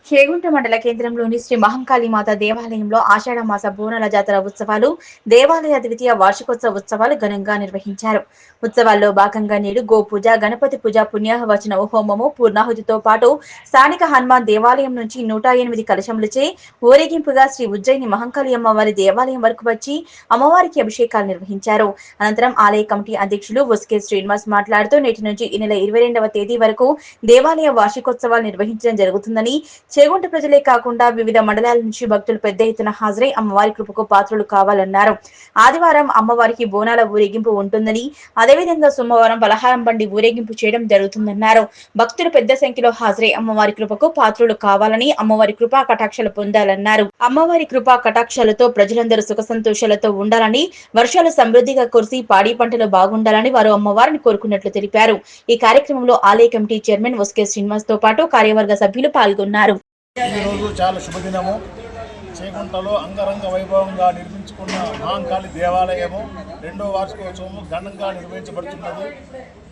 చేగుంట మండల కేంద్రంలోని శ్రీ మహంకాళి మాత దేవాలయంలో ఆషాఢ మాస బోనాల జాతర ఉత్సవాలు దేవాలయ ద్వితీయ వార్షికోత్సవ ఉత్సవాలు ఘనంగా నిర్వహించారు. ఉత్సవాల్లో భాగంగా నేడు గోపూజ, గణపతి పూజ, పుణ్యాహవచన హోమము, పూర్ణాహుతితో పాటు స్థానిక హనుమాన్ దేవాలయం నుంచి 108 కలశములచే ఊరేగింపుగా శ్రీ ఉజ్జయిని మహంకాళి అమ్మవారి దేవాలయం వరకు వచ్చి అమ్మవారికి అభిషేకాలు నిర్వహించారు. అనంతరం ఆలయ కమిటీ అధ్యక్షులు వస్కే శ్రీనివాస్ మాట్లాడుతూ నేటి నుంచి ఈ నెల 22వ తేదీ వరకు దేవాలయ వార్షికోత్సవాలు నిర్వహించడం జరుగుతుందని, చేగుంట ప్రజలే కాకుండా వివిధ మండలాల నుంచి భక్తులు పెద్ద ఎత్తున హాజరై అమ్మవారి కృపకు పాత్రులు కావాలన్నారు. ఆదివారం అమ్మవారికి బోనాల ఊరేగింపు ఉంటుందని, అదేవిధంగా సోమవారం పలహారం బండి ఊరేగింపు చేయడం జరుగుతుందన్నారు. భక్తులు పెద్ద సంఖ్యలో హాజరై అమ్మవారి కృపకు పాత్రులు కావాలని, అమ్మవారి కృపా కటాక్షలు పొందాలన్నారు. అమ్మవారి కృపా కటాక్షలతో ప్రజలందరూ సుఖ సంతోషాలతో ఉండాలని, వర్షాలు సమృద్ధిగా కురిసి పాడి పంటలు బాగుండాలని వారు అమ్మవారిని కోరుకున్నట్లు తెలిపారు. ఈ కార్యక్రమంలో ఆలయ కమిటీ చైర్మన్ వస్కే శ్రీనివాస్ తో పాటు కార్యవర్గ సభ్యులు పాల్గొన్నారు. ఈ రోజు చాలా శుభదినము. చేగుంటలో అంగరంగ వైభవంగా నిర్మించుకున్న మహంకాళి దేవాలయము 2వ వార్షికోత్సవము ఘనంగా నిర్వహించబడుతున్నది.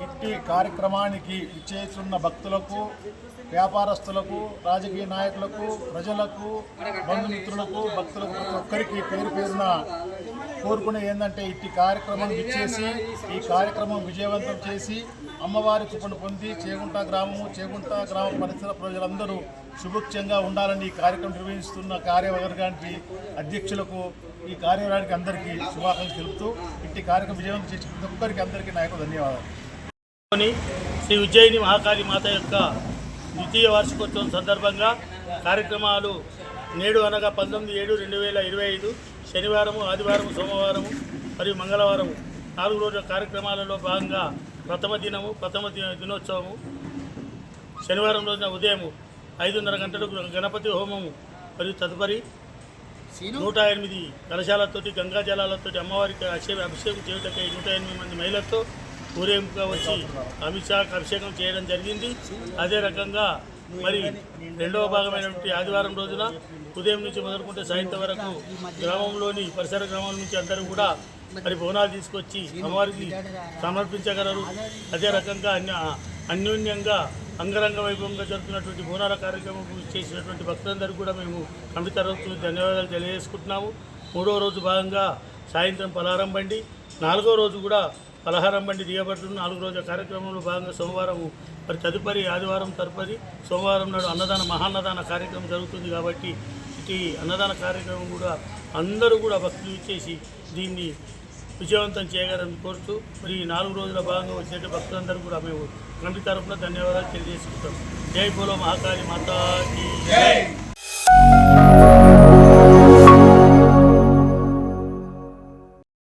ఇట్టి కార్యక్రమానికి ఇచ్చేస్తున్న భక్తులకు, వ్యాపారస్తులకు, రాజకీయ నాయకులకు, ప్రజలకు, బంధుమిత్రులకు, భక్తులకు ప్రతి ఒక్కరికి పేరు పేరున కోరుకునే ఏంటంటే ఇట్టి కార్యక్రమం ఇచ్చేసి ఈ కార్యక్రమం విజయవంతం చేసి అమ్మవారి కృపను పొంది చేగుంట గ్రామ పరిసర ప్రజలందరూ శుభక్షంగా ఉండాలని ఈ కార్యక్రమం నిర్వహిస్తున్న కార్యవర్గానికి, అధ్యక్షులకు, ఈ కార్యవర్గానికి అందరికీ శుభాకాంక్షలు తెలుపుతూ ఇట్టి కార్యక్రమం విజయవంతం చేసి ప్రతి ఒక్కరికి అందరికీ నా యొక్క ధన్యవాదాలు. శ్రీ ఉజ్జయిని మహాకాళి మాత యొక్క ద్వితీయ వార్షికోత్సవం సందర్భంగా కార్యక్రమాలు నేడు అనగా 19/7/2025 శనివారము, ఆదివారము, సోమవారము మరియు మంగళవారము 4 రోజుల కార్యక్రమాలలో భాగంగా ప్రథమ దినోత్సవము శనివారం రోజున ఉదయం 5:30 గంటలకు గణపతి హోమము మరియు తదుపరి 108 కలశాలతోటి గంగా జలాలతోటి అమ్మవారికి అభిషేకం చేయటకై 108 మంది మహిళలతో ఊరేగింపుగా వచ్చి అభిషేకం చేయడం జరిగింది. అదే రకంగా మరి 2వ భాగమైనటువంటి ఆదివారం రోజున ఉదయం నుంచి మొదలుకుంటే సాయంత్రం వరకు గ్రామంలోని పరిసర గ్రామాల నుంచి అందరూ కూడా మరి బోనాలు తీసుకొచ్చి అమ్మవారికి సమర్పించగలరు. అదే రకంగా అన్యోన్యంగా అంగరంగ వైభవంగా జరుగుతున్నటువంటి బోనాల కార్యక్రమం చేసినటువంటి భక్తులందరూ కూడా మేము కమిటీ తరఫున ధన్యవాదాలు తెలియజేసుకుంటున్నాము. 3వ రోజు భాగంగా సాయంత్రం పలహారం బండి, 4వ రోజు కూడా పలహారం బండి దిగబడుతున్న 4 రోజుల కార్యక్రమంలో భాగంగా సోమవారము మరి తదుపరి ఆదివారం తదుపరి సోమవారం నాడు మహాన్నదాన కార్యక్రమం జరుగుతుంది. కాబట్టి ఇటు అన్నదాన కార్యక్రమం కూడా అందరూ కూడా భక్తులు ఇచ్చేసి దీన్ని విజయవంతం చేయగలని కోరుతూ మరి 4 రోజుల భాగంగా వచ్చినట్టు భక్తులందరూ కూడా మేము కమిటీ తరఫున ధన్యవాదాలు తెలియజేసుకుంటాం. జై బోలో మహాకాళి మాతాకి.